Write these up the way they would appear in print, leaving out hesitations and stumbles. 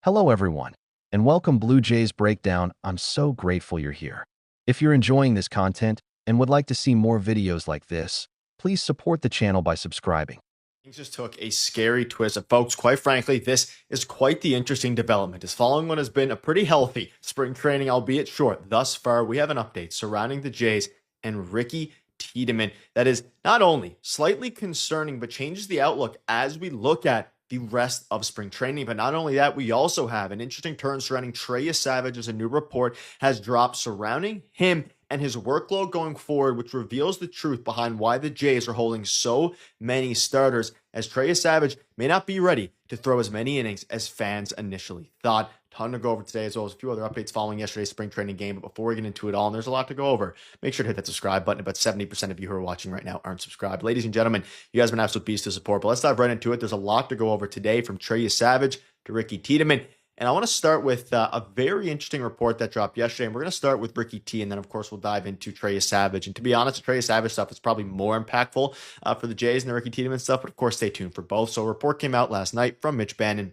Hello, everyone, and welcome Blue Jays Breakdown. I'm so grateful you're here. If you're enjoying this content and would like to see more videos like this, please support the channel by subscribing. Things just took a scary twist. And folks, quite frankly, this is quite the interesting development. As following what has been a pretty healthy spring training, albeit short, thus far, we have an update surrounding the Jays and Ricky Tiedemann that is not only slightly concerning, but changes the outlook as we look at the rest of spring training. But not only that, we also have an interesting turn surrounding Trey Yesavage as a new report has dropped surrounding him and his workload going forward, which reveals the truth behind why the Jays are holding so many starters, as Trey Yesavage may not be ready to throw as many innings as fans initially thought. Ton to go over today, as well as a few other updates following yesterday's spring training game. But before we get into it all, and there's a lot to go over, make sure to hit that subscribe button. About 70% of you who are watching right now aren't subscribed. Ladies and gentlemen, you guys have been absolute beasts to support, but let's dive right into it. There's a lot to go over today, from Trey Yesavage to Ricky Tiedemann. And I want to start with a very interesting report that dropped yesterday. And we're going to start with Ricky T, and then, of course, we'll dive into Trey Yesavage. And to be honest, the Trey Yesavage stuff is probably more impactful for the Jays than the Ricky Tiedemann stuff. But, of course, stay tuned for both. So a report came out last night from Mitch Bannon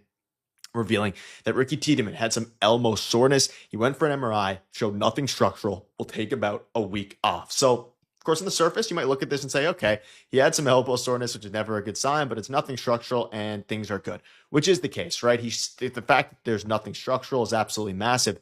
revealing that Ricky Tiedemann had some elbow soreness. He went for an MRI, showed nothing structural, will take about a week off. So, of course, on the surface, you might look at this and say, okay, he had some elbow soreness, which is never a good sign, but it's nothing structural and things are good, which is the case, right? The fact that there's nothing structural is absolutely massive,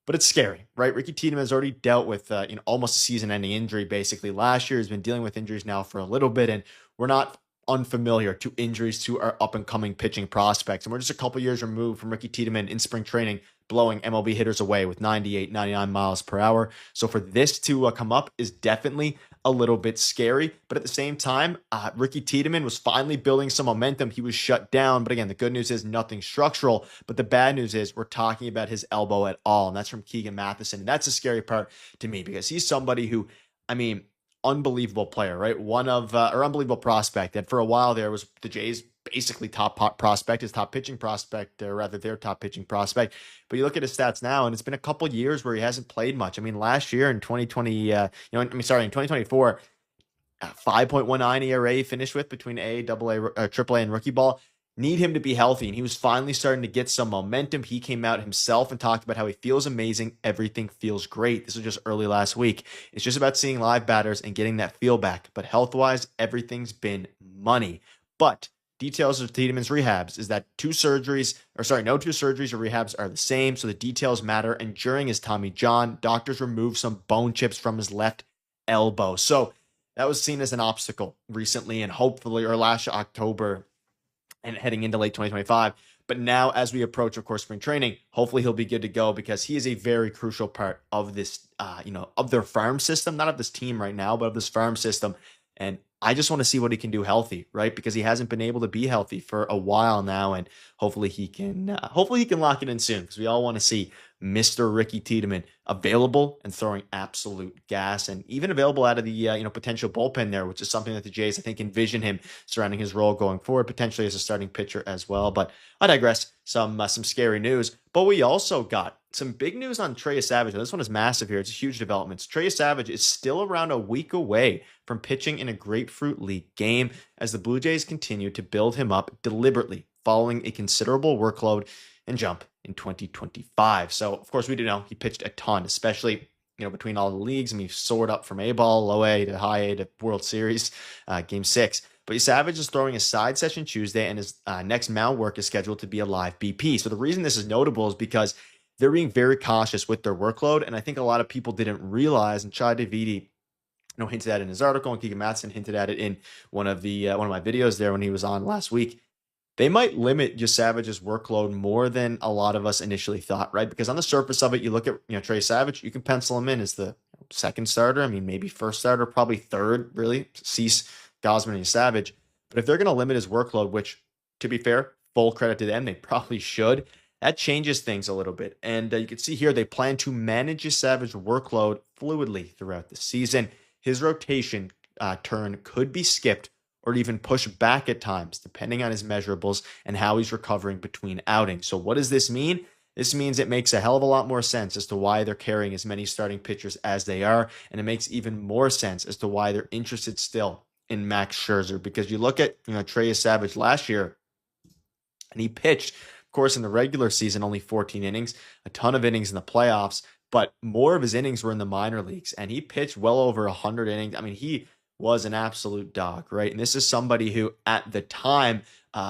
but it's scary, right? Ricky Tiedemann has already dealt with almost a season-ending injury basically last year. He's been dealing with injuries now for a little bit, and we're not unfamiliar to injuries to our up-and-coming pitching prospects. And we're just a couple years removed from Ricky Tiedemann in spring training blowing MLB hitters away with 98, 99 miles per hour. So for this to come up is definitely a little bit scary. But at the same time, Ricky Tiedemann was finally building some momentum. He was shut down. But again, the good news is nothing structural. But the bad news is we're talking about his elbow at all. And that's from Keegan Matheson. And that's a scary part to me, because he's somebody who, unbelievable player, right? Unbelievable prospect. And for a while there was the Jays' basically top prospect, his top pitching prospect, or rather their top pitching prospect. But you look at his stats now, and it's been a couple years where he hasn't played much. Last year in 2024, 5.19 ERA finished with between A, AA, AAA, and rookie ball. Need him to be healthy, and he was finally starting to get some momentum. He came out himself and talked about how he feels amazing. Everything feels great. This was just early last week. It's just about seeing live batters and getting that feel back. But health-wise, everything's been money. But details of Tiedemann's rehabs is that no two surgeries or rehabs are the same, so the details matter. And during his Tommy John, doctors removed some bone chips from his left elbow. So that was seen as an obstacle recently, and hopefully, or last October, and heading into late 2025. But now, as we approach, of course, spring training, hopefully he'll be good to go, because he is a very crucial part of this, of their farm system, not of this team right now, but of this farm system. And I just want to see what he can do healthy, right? Because he hasn't been able to be healthy for a while now, and hopefully he can lock it in soon, because we all want to see Mr. Ricky Tiedemann available and throwing absolute gas, and even available out of the potential bullpen there, which is something that the Jays, I think, envision him surrounding his role going forward, potentially as a starting pitcher as well. But I digress. Some scary news, but we also got some big news on Trey Yesavage. This one is massive here. It's a huge development. Trey Yesavage is still around a week away from pitching in a Grapefruit League game, as the Blue Jays continue to build him up deliberately following a considerable workload and jump in 2025. So, of course, we do know he pitched a ton, especially between all the leagues. He soared up from A ball, low A to high A to World Series, Game 6. But Yesavage is throwing a side session Tuesday, and his next mound work is scheduled to be a live BP. So the reason this is notable is because they're being very cautious with their workload, and I think a lot of people didn't realize, and Chad Davidi hinted at it in his article, and Keegan Matheson hinted at it in one of my videos there when he was on last week. They might limit Yesavage's workload more than a lot of us initially thought, right? Because on the surface of it, you look at Trey Yesavage, you can pencil him in as the second starter. Maybe first starter, probably third, really. Cease, Gausman, and Yesavage. But if they're going to limit his workload, which, to be fair, full credit to them, they probably should, that changes things a little bit. And you can see here they plan to manage Yesavage's workload fluidly throughout the season. His rotation turn could be skipped or even pushed back at times, depending on his measurables and how he's recovering between outings. So what does this mean? This means it makes a hell of a lot more sense as to why they're carrying as many starting pitchers as they are, and it makes even more sense as to why they're interested still in Max Scherzer. Because you look at Trey Yesavage last year, and he pitched Of course, in the regular season, only 14 innings, a ton of innings in the playoffs, but more of his innings were in the minor leagues, and he pitched well over 100 innings. I mean, he was an absolute dog, right? And this is somebody who, at the time,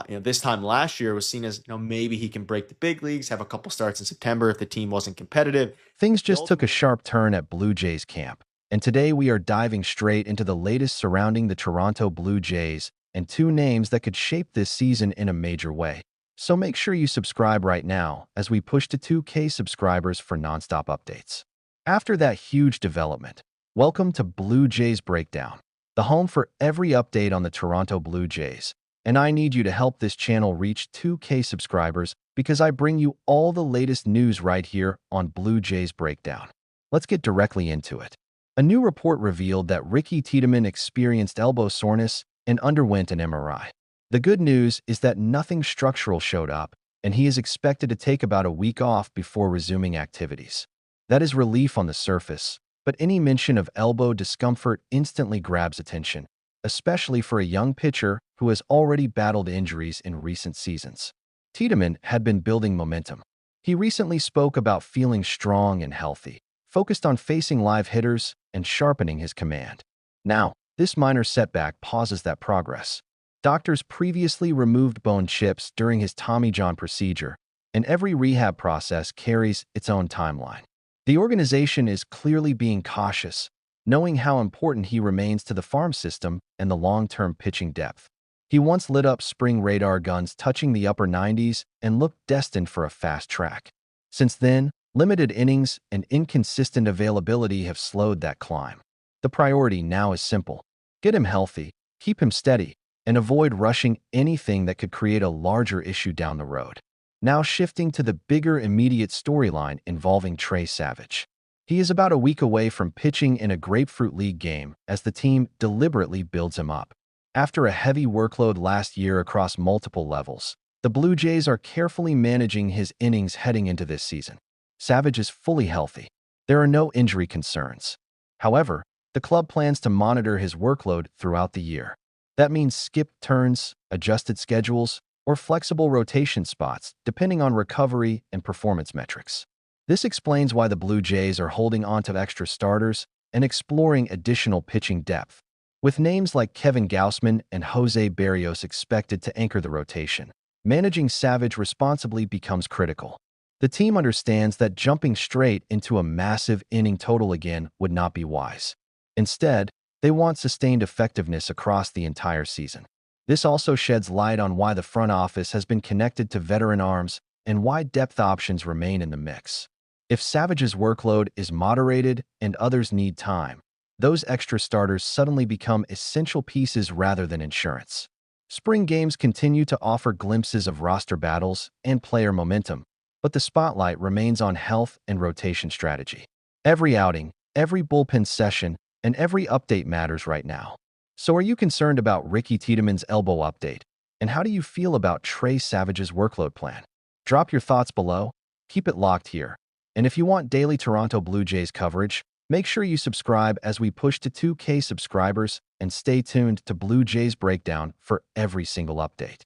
this time last year, was seen as, maybe he can break the big leagues, have a couple starts in September if the team wasn't competitive. Things just took a sharp turn at Blue Jays camp, and today we are diving straight into the latest surrounding the Toronto Blue Jays and two names that could shape this season in a major way. So make sure you subscribe right now as we push to 2K subscribers for nonstop updates. After that huge development, welcome to Blue Jays Breakdown, the home for every update on the Toronto Blue Jays. And I need you to help this channel reach 2K subscribers because I bring you all the latest news right here on Blue Jays Breakdown. Let's get directly into it. A new report revealed that Ricky Tiedemann experienced elbow soreness and underwent an MRI. The good news is that nothing structural showed up, and he is expected to take about a week off before resuming activities. That is relief on the surface, but any mention of elbow discomfort instantly grabs attention, especially for a young pitcher who has already battled injuries in recent seasons. Tiedemann had been building momentum. He recently spoke about feeling strong and healthy, focused on facing live hitters and sharpening his command. Now, this minor setback pauses that progress. Doctors previously removed bone chips during his Tommy John procedure, and every rehab process carries its own timeline. The organization is clearly being cautious, knowing how important he remains to the farm system and the long-term pitching depth. He once lit up spring radar guns touching the upper 90s and looked destined for a fast track. Since then, limited innings and inconsistent availability have slowed that climb. The priority now is simple: get him healthy, keep him steady, and avoid rushing anything that could create a larger issue down the road. Now shifting to the bigger immediate storyline involving Trey Yesavage. He is about a week away from pitching in a Grapefruit League game as the team deliberately builds him up. After a heavy workload last year across multiple levels, the Blue Jays are carefully managing his innings heading into this season. Yesavage is fully healthy. There are no injury concerns. However, the club plans to monitor his workload throughout the year. That means skipped turns, adjusted schedules, or flexible rotation spots, depending on recovery and performance metrics. This explains why the Blue Jays are holding on to extra starters and exploring additional pitching depth. With names like Kevin Gausman and Jose Berrios expected to anchor the rotation, managing Yesavage responsibly becomes critical. The team understands that jumping straight into a massive inning total again would not be wise. Instead, they want sustained effectiveness across the entire season. This also sheds light on why the front office has been connected to veteran arms and why depth options remain in the mix. If Yesavage's workload is moderated and others need time, those extra starters suddenly become essential pieces rather than insurance. Spring games continue to offer glimpses of roster battles and player momentum, but the spotlight remains on health and rotation strategy. Every outing, every bullpen session, and every update matters right now. So are you concerned about Ricky Tiedemann's elbow update? And how do you feel about Trey Yesavage's workload plan? Drop your thoughts below. Keep it locked here. And if you want daily Toronto Blue Jays coverage, make sure you subscribe as we push to 2K subscribers and stay tuned to Blue Jays Breakdown for every single update.